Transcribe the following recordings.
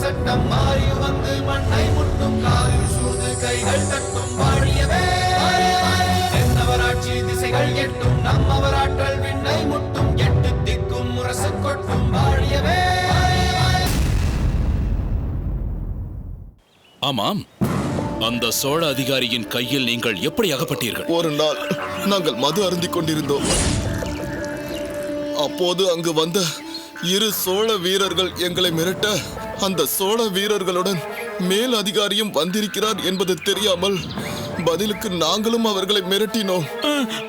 சட்டம் மாறி வந்து மண்ணை முட்டும் காலில் சூழ்ந்து கைகள் தட்டும் வாழியவே தென்னவராட்சி திசைகள் எட்டும் நம்மவராற்றல் விண்ணை முட்டும் எட்டு திக்கும் முரசு கொட்டும் வாழியவே. ஆமாம், அந்த சோழ அதிகாரியின் கையில் நீங்கள் எப்படி அகப்பட்டீர்கள்? ஒரு நாள் நாங்கள் மது அருந்திக் கொண்டிருந்தோம். அப்போது அங்கு வந்த 2 சோழ வீரர்கள் எங்களை மிரட்ட, அந்த சோழ வீரர்களுடன் மேல் அதிகாரியும் வந்திருக்கிறார் என்பது தெரியாமல் பதிலுக்கு நாங்களும் அவர்களை மிரட்டினோம்.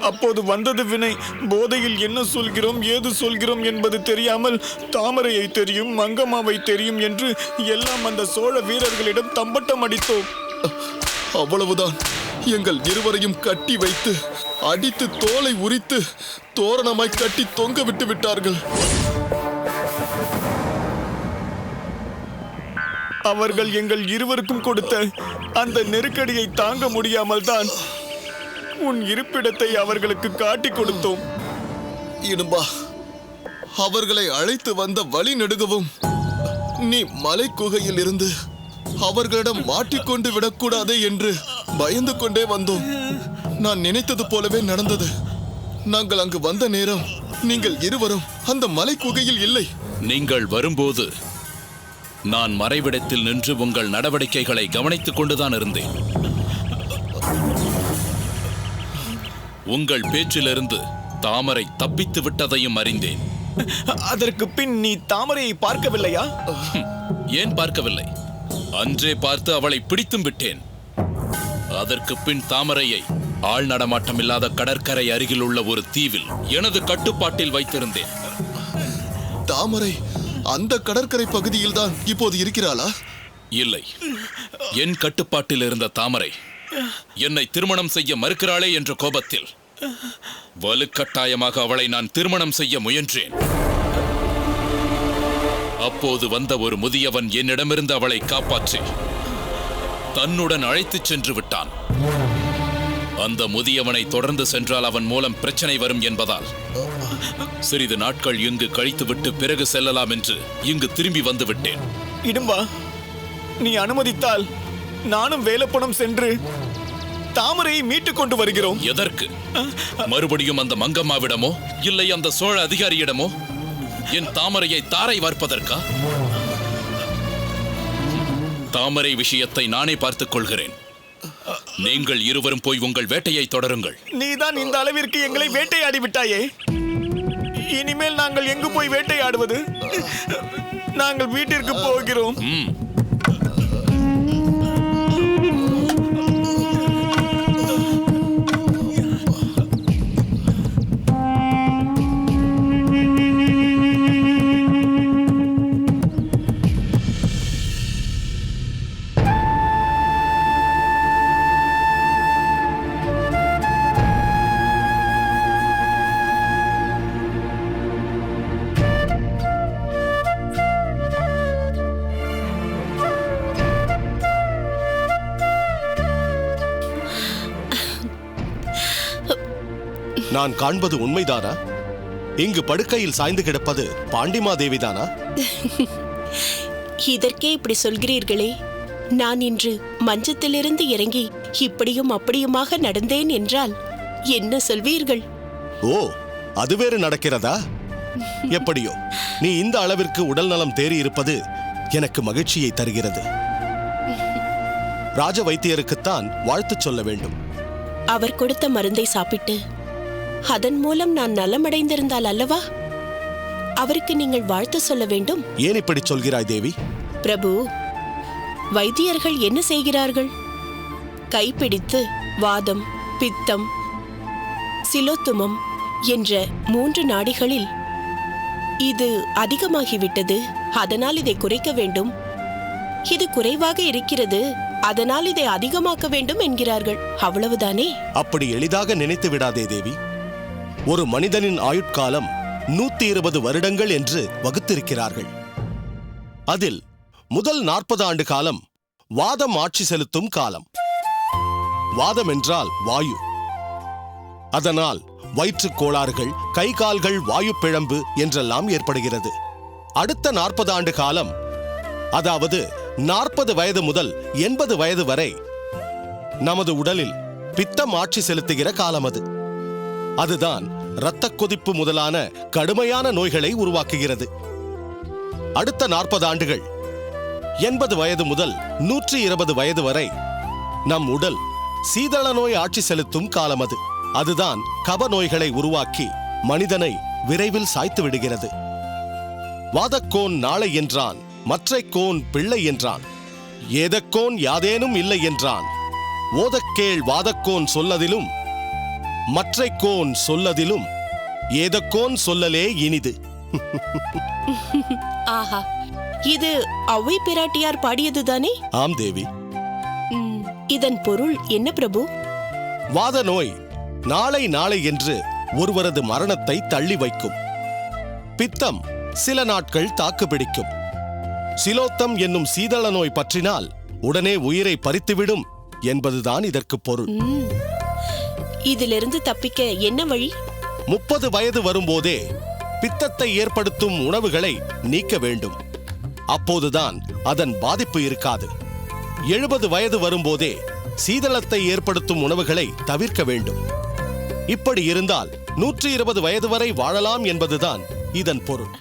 அப்போது வந்தது வினை. போதையில் என்ன சொல்கிறோம் ஏது சொல்கிறோம் என்பது தெரியாமல் தாமரையை தெரியும், மங்கம்மாவை தெரியும் என்று எல்லாம் அந்த சோழ வீரர்களிடம் தம்பட்டம் அடித்தோம். அவ்வளவுதான். எங்கள் இருவரையும் கட்டி வைத்து அடித்து தோலை உரித்து தோரணமாய் கட்டி தொங்க விட்டு விட்டார்கள். அவர்கள் எங்கள் இருவருக்கும் கொடுத்த அந்த நெருக்கடியை தாங்க முடியாமல் தான் உன் இருப்பிடத்தை அவர்களுக்கு காட்டி கொடுத்தோம். இடும்பா, அவர்களை அழைத்து வந்த வழி நெடுகவும் நீ மலை குகையில் இருந்து அவர்களிடம் மாட்டிக்கொண்டு விடக்கூடாதே என்று பயந்து கொண்டே வந்தோம். நான் நினைத்தது போலவே நடந்தது. நாங்கள் அங்கு வந்த நேரம் நீங்கள் இருவரும் அந்த மலை குகையில் இல்லை. நீங்கள் வரும்போது நான் மறைவிடத்தில் நின்று உங்கள் நடவடிக்கைகளை கவனித்துக் கொண்டுதான் இருந்தேன். உங்கள் பேச்சிலிருந்து தாமரை தப்பித்து விட்டதையும் அறிந்தேன். அதற்கு பின் நீ தாமரையை பார்க்கவில்லையா? ஏன் பார்க்கவில்லை? அன்றே பார்த்து அவளை பிடித்தும் விட்டேன். அதற்கு பின் தாமரையை ஆள் நடமாட்டம் இல்லாத கடற்கரை அருகில் உள்ள ஒரு தீவில் எனது கட்டுப்பாட்டில் வைத்திருந்தேன். தாமரை அந்த கடற்கரை பகுதியில் தான் இப்போது இருக்கிறாளா? இல்லை, என் கட்டுப்பாட்டில் இருந்த தாமரை என்னை திருமணம் செய்ய மறுக்கிறாளே என்ற கோபத்தில் வலுக்கட்டாயமாக அவளை நான் திருமணம் செய்ய முயன்றேன். அப்போது வந்த ஒரு முதியவன் என்னிடமிருந்து அவளை காப்பாற்றி தன்னுடன் அழைத்துச் சென்று விட்டான். அந்த முதியவனை தொடர்ந்து சென்றால் அவன் மூலம் பிரச்சனை வரும் என்பதால் சிறிது நாட்கள் இங்கு கழித்துவிட்டு பிறகு செல்லலாம் என்று இங்கு திரும்பி வந்து விட்டேன். இடும்பா, நீ அனுமதித்தால் நானும் வேலப்பணம் சென்று தாமரையை மீட்டுக் கொண்டு வருகிறோம். எதற்கு? மறுபடியும் அந்த மங்கம்மாவிடமோ இல்லை அந்த சோழ அதிகாரியிடமோ என் தாமரையை தாரை வார்ப்பதற்கா? தாமரை விஷயத்தை நானே பார்த்துக் கொள்கிறேன். நீங்கள் இருவரும் போய் உங்கள் வேட்டையை தொடருங்கள். நீதான் இந்த அளவிற்கு எங்களை வேட்டையாடி விட்டாயே. இனிமேல் நாங்கள் எங்கு போய் வேட்டையாடுவது? நாங்கள் வீட்டிற்கு போகிறோம். நான் காண்பது உண்மைதானா? இங்கு படுக்கையில் சாய்ந்து கிடப்பது பாண்டிமாதேவிதானா? இதற்கே இப்படி சொல்கிறீர்களே. நான் இன்று மஞ்சத்திலிருந்து இறங்கி இப்படியும் அப்படியுமாக நடந்தேன் என்றால் என்ன சொல்வீர்கள்? ஓ, அது வேறு நடக்கிறதா? எப்படியோ நீ இந்த அளவிற்கு உடல் நலம் தேறி இருப்பது எனக்கு மகிழ்ச்சியை தருகிறது. ராஜ வைத்தியருக்குத்தான் வாழ்த்து சொல்ல வேண்டும். அவர் கொடுத்த மருந்தை சாப்பிட்டு அதன் மூலம் நான் நலமடைந்திருந்தால் அல்லவா அவருக்கு நீங்கள் வாழ்த்து சொல்ல வேண்டும். ஏன் இப்படி சொல்கிறாய் தேவி? பிரபு, வைத்தியர்கள் என்ன செய்கிறார்கள்? கைப்பிடித்து வாதம், பித்தம், சிலோத்துமம் என்ற 3 நாடிகளில் இது அதிகமாகிவிட்டது, அதனால் இதை குறைக்க வேண்டும், இது குறைவாக இருக்கிறது, அதனால் இதை அதிகமாக்க வேண்டும் என்கிறார்கள். அவ்வளவுதானே? அப்படி எளிதாக நினைத்து விடாதே தேவி. ஒரு மனிதனின் ஆயுட்காலம் 120 வருடங்கள் என்று வகுத்திருக்கிறார்கள். அதில் முதல் 40 ஆண்டு காலம் வாதம் ஆட்சி செலுத்தும் காலம். வாதம் என்றால் வாயு. அதனால் வயிற்றுக் கோளாறுகள், கை கால்கள் வாயு பிழம்பு என்றெல்லாம் ஏற்படுகிறது. அடுத்த 40 ஆண்டு காலம் அதாவது 40 வயது முதல் 80 வயது வரை நமது உடலில் பித்தம் ஆட்சி செலுத்துகிற காலம் அது. அதுதான் இரத்த கொதிப்பு முதலான கடுமையான நோய்களை உருவாக்குகிறது. அடுத்த 40 ஆண்டுகள் 80 வயது முதல் 120 வயது வரை நம் உடல் சீதள நோய் ஆட்சி செலுத்தும் காலம் அது. அதுதான் கப நோய்களை உருவாக்கி மனிதனை விரைவில் சாய்த்து விடுகிறது. வாதக்கோன் நாளை என்றான், மற்றைக்கோன் பிள்ளை என்றான், ஏதக்கோன் யாதேனும் இல்லை என்றான். ஓதக்கேள் வாதக்கோன் சொல்லதிலும் மற்றைக்கோன் சொல்லதிலும் ஏதக்கோன் சொல்லலே இனிது. ஆஹா, இது ஔவை பிராட்டியார் பாடியதுதானே? ஆம் தேவி. இதன் பொருள் என்ன பிரபு? வாத நோய் நாளை நாளை என்று ஒருவரது மரணத்தை தள்ளி வைக்கும். பித்தம் சில நாட்கள் தாக்குப்பிடிக்கும். சிலோத்தம் என்னும் சீதள நோய் பற்றினால் உடனே உயிரை பறித்துவிடும் என்பதுதான் இதற்கு பொருள். இதிலிருந்து தப்பிக்க என்ன வழி? 30 வயது வரும்போதே பித்தத்தை ஏற்படுத்தும் உணவுகளை நீக்க வேண்டும். அப்போதுதான் அதன் பாதிப்பு இருக்காது. 70 வயது வரும்போதே சீதளத்தை ஏற்படுத்தும் உணவுகளை தவிர்க்க வேண்டும். இப்படி இருந்தால் 120 வயது வரை வாழலாம் என்பதுதான் இதன் பொருள்.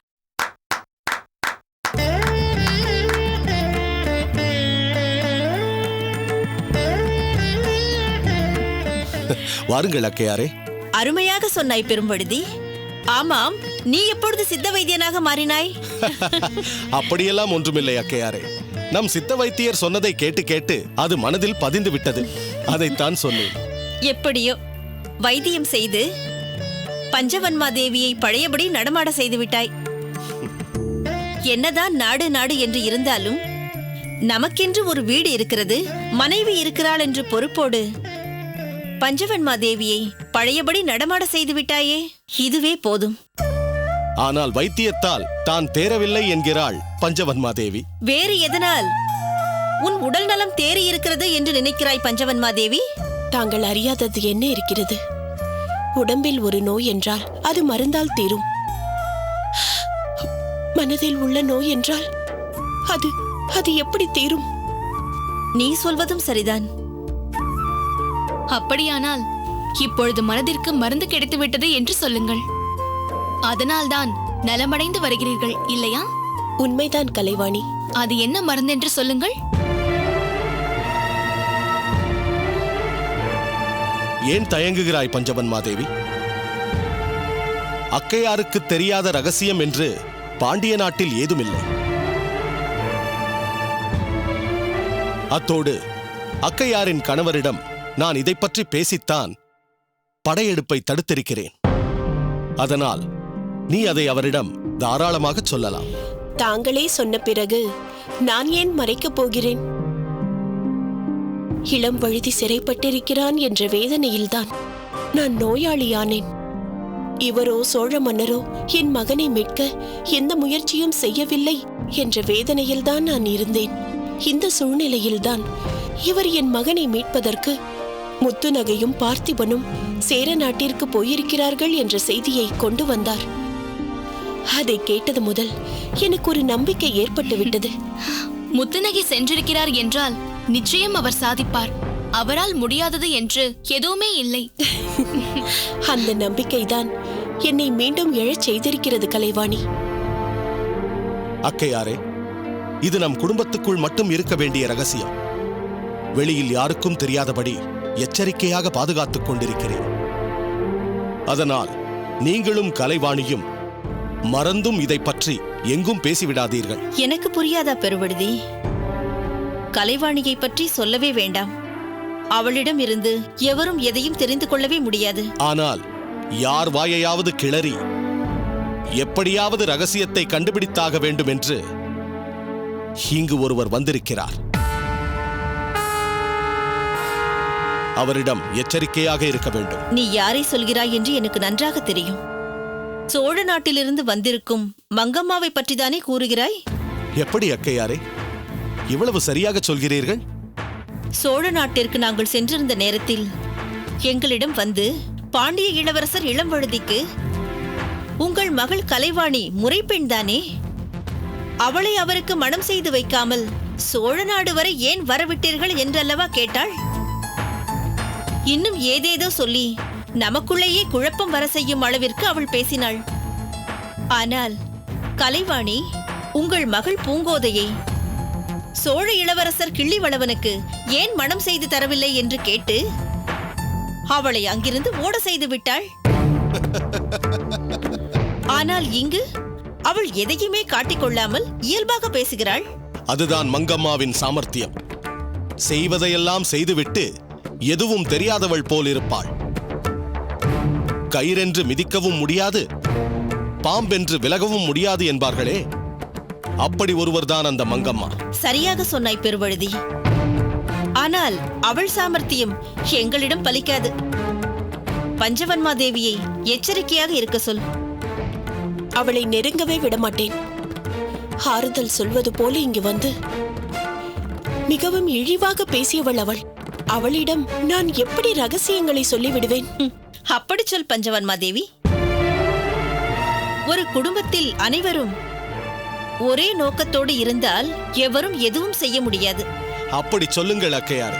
வாருங்கள் அக்கையாரே. அருமையாக சொன்னாய் பெரும்படுதி. ஆமாம், நீ எப்பொழுது சித்த வைத்தியனாக மாறினாய்? அப்படியெல்லாம் ஒன்றுமில்லை அக்கையாரே. நம் சித்த வைத்தியர் சொன்னதை கேட்டு கேட்டு அது மனதில் பதிந்து விட்டது. அதைத்தான் சொன்னேன். எப்படியோ வைத்தியம் செய்து பஞ்சவன்மா தேவியை பழையபடி நடமாட செய்து விட்டாய். என்னதான் நாடு நாடு என்று இருந்தாலும் நமக்கென்று ஒரு வீடு இருக்கிறது, மனைவி இருக்கிறாள் என்று பொறுப்போடு பஞ்சவன்மா தேவியை பழையபடி நடமாட செய்து விட்டாயே, இதுவே போதும். ஆனால் வைத்தியத்தால் தான் தேரவில்லை என்கிறாள் பஞ்சவன்மா தேவி. வேறு எதனால் உன் உடல் நலம் தேறி இருக்கிறது என்று நினைக்கிறாய் பஞ்சவன்மா தேவி? தாங்கள் அறியாதது என்ன இருக்கிறது? உடம்பில் ஒரு நோய் என்றால் அது மருந்தால் தீரும். மனதில் உள்ள நோய் என்றால் அது எப்படி தீரும்? நீ சொல்வதும் சரிதான். அப்படியானால் இப்பொழுது மனதிற்கு மருந்து கிடைத்துவிட்டது என்று சொல்லுங்கள். அதனால்தான் நலமடைந்து வருகிறீர்கள் இல்லையா? உண்மைதான் கலைவாணி. அது என்ன மருந்து என்று சொல்லுங்கள். ஏன் தயங்குகிறாய் பஞ்சவன்மா தேவி? அக்கையாருக்கு தெரியாத ரகசியம் என்று பாண்டிய நாட்டில் ஏதுமில்லை. அத்தோடு அக்கையாரின் கணவரிடம் நான் இதை பற்றி பேசித்தான் படையெடுப்பை தடுத்திருக்கிறேன். அதனால் நீ அதை அவரிடம் தாராளமாக சொல்லலாம். தாங்களே சொன்ன பிறகு நான் ஏன் மறைக்கப் போகிறேன்? இளம் வழுதி சிறைப்பட்டிருக்கிறான் என்ற வேதனையில்தான் நான் நோயாளியானேன். இவரோ சோழ மன்னரோ என் மகனை மீட்க எந்த முயற்சியும் செய்யவில்லை என்ற வேதனையில்தான் நான் இருந்தேன். இந்த சூழ்நிலையில்தான் இவர் என் மகனை மீட்பதற்கு முத்துநகையும் பார்த்திபனும் சேர நாட்டிற்கு போயிருக்கிறார்கள் என்ற செய்தியை கொண்டு வந்தார். அதை கேட்டது முதல் எனக்கு ஒரு நம்பிக்கை ஏற்பட்டு விட்டது. முத்துநகை சென்றிருக்கிறார் என்றால் நிச்சயம் அவர் சாதிப்பார். அவரால் முடியாதது என்று எதுவுமே இல்லை. அந்த நம்பிக்கைதான் என்னை மீண்டும் எழச் செய்திருக்கிறது கலைவாணி. அக்கையாரே, இது நம் குடும்பத்துக்குள் மட்டும் இருக்க வேண்டிய ரகசியம். வெளியில் யாருக்கும் தெரியாதபடி எச்சரிக்கையாக பாதுகாத்துக் கொண்டிருக்கிறேன். அதனால் நீங்களும் கலைவாணியும் மறந்தும் இதை பற்றி எங்கும் பேசிவிடாதீர்கள். எனக்கு புரியாதா பெருவழுதி? கலைவாணியை பற்றி சொல்லவே வேண்டாம். அவளிடம் இருந்து எவரும் எதையும் தெரிந்து கொள்ளவே முடியாது. ஆனால் யார் வாயையாவது கிளறி எப்படியாவது ரகசியத்தை கண்டுபிடித்தாக வேண்டும் என்று இங்கு ஒருவர் வந்திருக்கிறார். அவரிடம் எச்சரிக்கையாக இருக்க வேண்டும். நீ யாரை சொல்கிறாய் என்று எனக்கு நன்றாக தெரியும். சோழ நாட்டிலிருந்து வந்திருக்கும் மங்கம்மாவை பற்றிதானே கூறுகிறாய்? எப்படி அக்கையாரே இவ்வளவு சரியாக சொல்கிறீர்கள்? சோழ நாட்டிற்கு நாங்கள் சென்றிருந்த நேரத்தில் எங்களிடம் வந்து பாண்டிய இளவரசர் இளம்வழுதிக்கு உங்கள் மகள் கலைவாணி முறைப்பெண் தானே, அவளை அவருக்கு மனம் செய்து வைக்காமல் சோழ நாடு வரை ஏன் வரவிட்டீர்கள் என்றல்லவா கேட்டாள். இன்னும் ஏதேதோ சொல்லி நமக்குள்ளேயே குழப்பம் வர செய்யும் அளவிற்கு அவள் பேசினாள். ஆனால் கலைவாணி உங்கள் மகள் பூங்கோதையை சோழ இளவரசர் கிள்ளிவளவனுக்கு ஏன் மனம் செய்து தரவில்லை என்று கேட்டு அவளை அங்கிருந்து ஓட செய்து விட்டாள். ஆனால் இங்கு அவள் எதையுமே காட்டிக்கொள்ளாமல் இயல்பாக பேசுகிறாள். அதுதான் மங்கம்மாவின் சாமர்த்தியம். செய்வதையெல்லாம் செய்துவிட்டு எதுவும் தெரியாதவள் போல் இருப்பாள். கயிறென்று மிதிக்கவும் முடியாது, பாம்பென்று விலகவும் முடியாது என்பார்களே, அப்படி ஒருவர்தான் அந்த மங்கம்மா. சரியாக சொன்னாய் பெருவழுதி. ஆனால் அவள் சாமர்த்தியம் எங்களிடம் பலிக்காது. பஞ்சவன்மா தேவியை எச்சரிக்கையாக இருக்க சொல். அவளை நெருங்கவே விடமாட்டேன். ஆறுதல் சொல்வது போல இங்கு வந்து மிகவும் இழிவாக பேசியவள் அவள். அவளிடம் நான் எப்படி ரகசியங்களை சொல்லிவிடுவேன்? அப்படி சொல் பஞ்சவன்மா தேவி. ஒரு குடும்பத்தில் அனைவரும் ஒரே நோக்கத்தோடு இருந்தால் எவரும் எதுவும் செய்ய முடியாது. அப்படி சொல்லுங்கள் அக்கையாரே.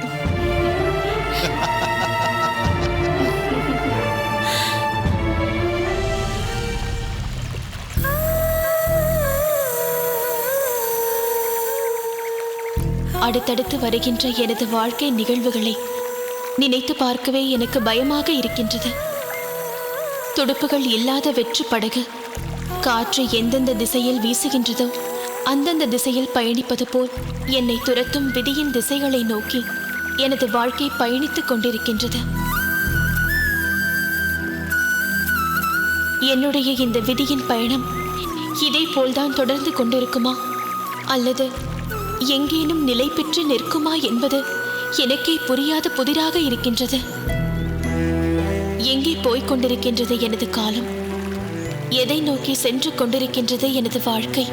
அடுத்தடுத்து வருகின்ற எனது வாழ்க்கை நிகழ்வுகளை நினைத்து பார்க்கவே எனக்கு பயமாக இருக்கின்றது. துடுப்புகள் இல்லாத வெற்று படகு காற்று எந்தெந்த திசையில் வீசுகின்றதோ அந்தந்த திசையில் பயணிப்பது போல் என்னை துரத்தும் விதியின் திசைகளை நோக்கி எனது வாழ்க்கை பயணித்துக் கொண்டிருக்கின்றது. என்னுடைய இந்த விதியின் பயணம் இதே போல்தான் தொடர்ந்து கொண்டிருக்குமா, அல்லது எங்கேனும் நிலை பெற்று நிற்குமா என்பது எனக்கே புரியாத புதிராக இருக்கின்றது. எங்கே போய்க் கொண்டிருக்கின்றது எனது காலம்? எதை நோக்கி சென்று கொண்டிருக்கின்றது எனது வாழ்க்கை?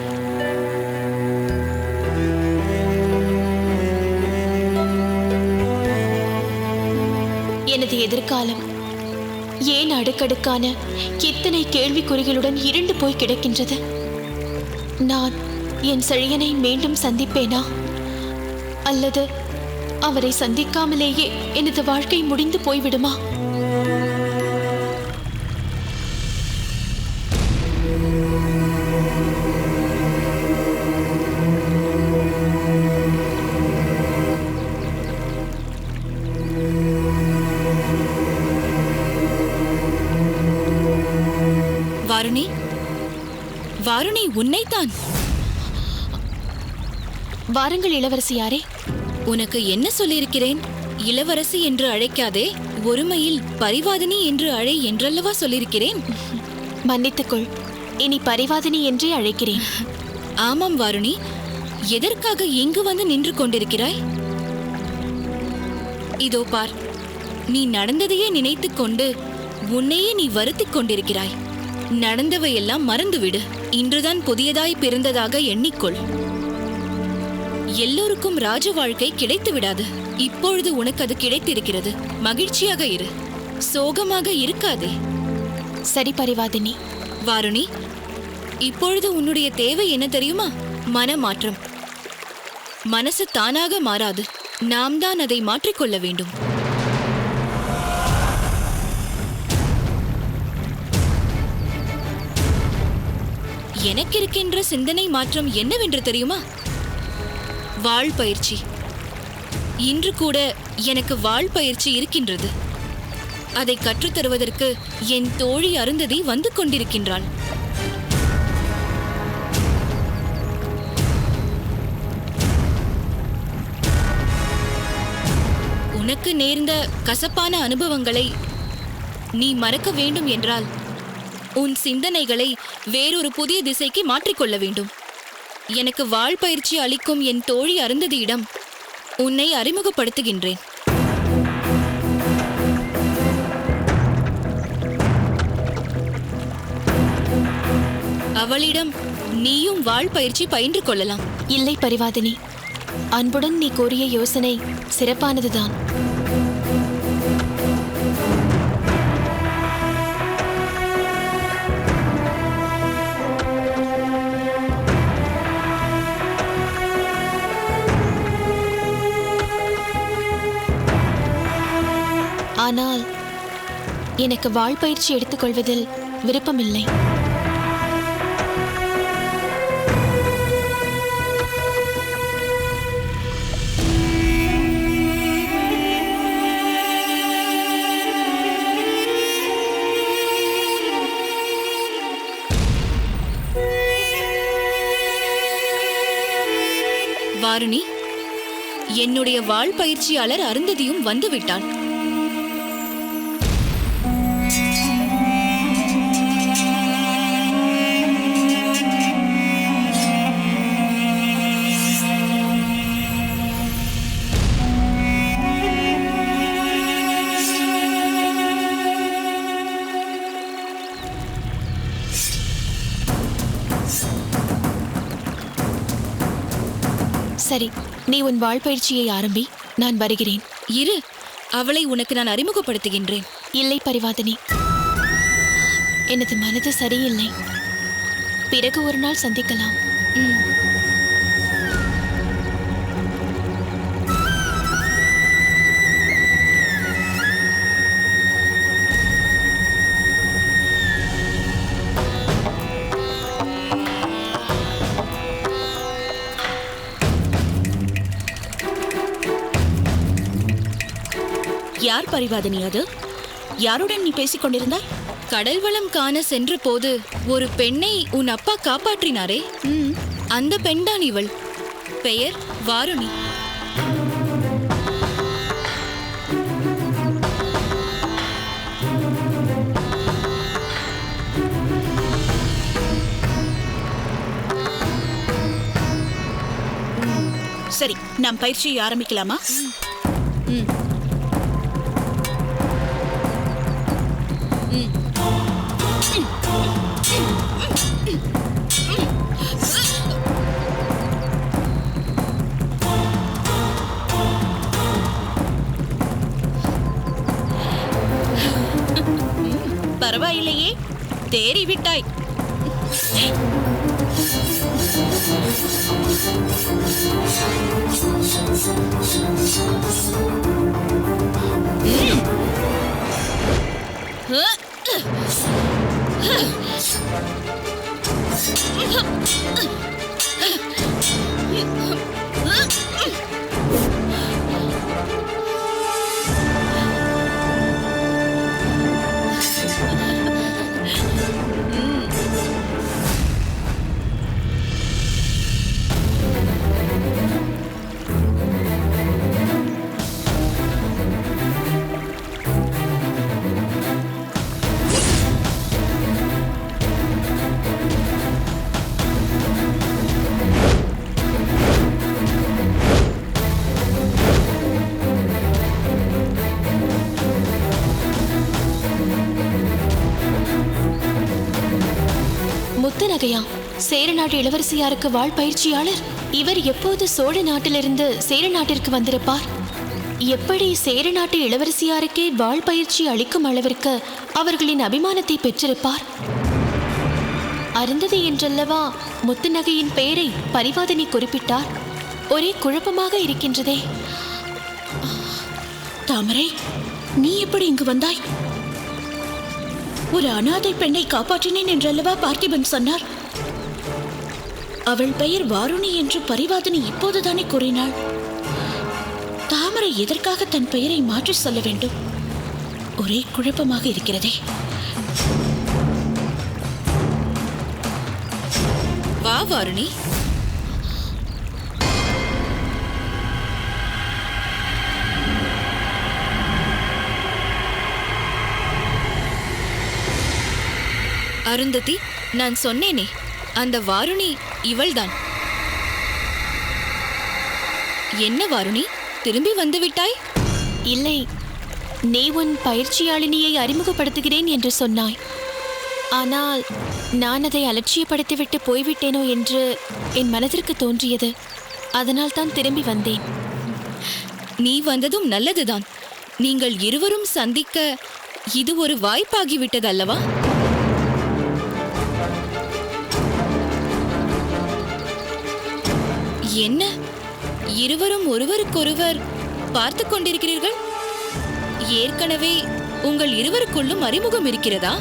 எனது எதிர்காலம் ஏன் அடுக்கடுக்கான இத்தனை கேள்விக்குறிகளுடன் இருண்டு போய் கிடக்கின்றது? நான் என் செழியனை மீண்டும் சந்திப்பேனா, அல்லது அவரை சந்திக்காமலேயே எனது வாழ்க்கை முடிந்து போய்விடுமா? வாருணி, வாருணி, உன்னைத்தான். வாருங்கள் இளவரசியாரே. உனக்கு என்ன சொல்லியிருக்கிறேன்? இளவரசி என்று அழைக்காதே, ஒருமையில் பரிவாதினி என்று அழை என்றல்லவா சொல்லியிருக்கிறேன். மன்னித்துக்கொள், இனி பரிவாதினி என்றே அழைக்கிறேன். ஆமாம் வாருணி, எதற்காக இங்கு வந்து நின்று கொண்டிருக்கிறாய்? இதோ பார், நீ நடந்ததையே நினைத்துக் கொண்டு உன்னையே நீ வருத்திக் கொண்டிருக்கிறாய். நடந்தவையெல்லாம் மறந்துவிடு. இன்றுதான் புதியதாய் பிறந்ததாக எண்ணிக்கொள். எல்லோருக்கும் ராஜ வாழ்க்கை கிடைத்து விடாது. இப்பொழுது உனக்கு அது கிடைத்திருக்கிறது. மகிழ்ச்சியாக இரு, சோகமாக இருக்காதே. சரி பரிவாதினி. வாருணி, இப்பொழுது உன்னுடைய தேவை என்ன தெரியுமா? மனமாற்றம். மனசு தானாக மாறாது, நாம் தான் அதை மாற்றிக்கொள்ள வேண்டும். எனக்கு இருக்கின்ற சிந்தனை மாற்றம் என்னவென்று தெரியுமா? வாழ் பயிற்சி. இன்று கூட எனக்கு வாழ் பயிற்சி இருக்கின்றது. அதை கற்றுத்தருவதற்கு என் தோழி அருந்ததி வந்து கொண்டிருக்கின்றாள். உனக்கு நேர்ந்த கசப்பான அனுபவங்களை நீ மறக்க வேண்டும் என்றால் உன் சிந்தனைகளை வேறொரு புதிய திசைக்கு மாற்றிக்கொள்ள வேண்டும். எனக்கு வாழ் பயிற்சி அளிக்கும் என் தோழி அருந்ததியிடம் உன்னை அறிமுகப்படுத்துகின்றேன். அவளிடம் நீயும் வாழ் பயிற்சி பயின்று கொள்ளலாம். இல்லை பரிவாதினி, அன்புடன் நீ கூறிய யோசனை சிறப்பானதுதான். எனக்கு வாழ் பயிற்சி எடுத்துக்கொள்வதில் விருப்பமில்லை. வாருணி, என்னுடைய வாழ் பயிற்சியாளர் அருந்ததியும் வந்துவிட்டாள். சரி, நீ உன் வாழ் பயிற்சியை ஆரம்பி. நான் வருகிறேன். இரு, அவளை உனக்கு நான் அறிமுகப்படுத்துகின்றேன். இல்லை பரிவாதினி, எனது மனது சரியில்லை. பிறகு ஒரு நாள் சந்திக்கலாம். யார் பரிவாதினி அது? யாருடன் நீ பேசிக் கொண்டிருந்தாய்? கடல் வளம் காண சென்ற போது ஒரு பெண்ணை உன் அப்பா காப்பாற்றினாரே, அந்த பெண்தான் இவள். பெயர் வாருணி. சரி, நாம் பயிற்சியை ஆரம்பிக்கலாமா? பரவாயில்லையே, தேறி விட்டாய். முத்துநகையா, சேர நாட்டு இளவரசியாருக்கு வாழ் பயிற்சியாளர்? இவர் எப்போது சோழ நாட்டிலிருந்து சேர நாட்டிற்கு வந்திருப்பார்? எப்படி சேர நாட்டு இளவரசியாருக்கே வாழ் பயிற்சி அளிக்கும் அளவிற்கு அவர்களின் அபிமானத்தை பெற்றிருப்பார்? அருந்ததி என்றல்லவா முத்துநகையின் பெயரை பரிவாதினி குறிப்பிட்டார். ஒரே குழப்பமாக இருக்கின்றதே. தாமரை, நீ எப்படி இங்கு வந்தாய்? ஒரு அனாதை பெண்ணை காப்பாற்றினேன் என்றல்லவா பார்த்திபன் சொன்னார். அவள் பெயர் வாருணி என்று பரிவாதினி இப்போதுதானே கூறினாள். தாமரை எதற்காக தன் பெயரை மாற்றி சொல்ல வேண்டும்? ஒரே குழப்பமாக இருக்கிறதே. வா வாருணி. அருந்ததி, நான் சொன்னேனே, அந்த வாருணி இவள்தான். என்ன வாருணி, திரும்பி வந்து விட்டாய்? இல்லை, நீ உன் பயிற்சியாளினியை அறிமுகப்படுத்துகிறேன் என்று சொன்னாய். ஆனால் நான் அதை அலட்சியப்படுத்திவிட்டு போய்விட்டேனோ என்று என் மனதிற்கு தோன்றியது. அதனால் தான் திரும்பி வந்தேன். நீ வந்ததும் நல்லதுதான். நீங்கள் இருவரும் சந்திக்க இது ஒரு வாய்ப்பாகிவிட்டது அல்லவா? என்ன, இருவரும் ஒருவருக்கொருவர் பார்த்து கொண்டிருக்கிறீர்கள்? ஏற்கனவே உங்கள் இருவருக்குள்ளும் அறிமுகம் இருக்கிறதா?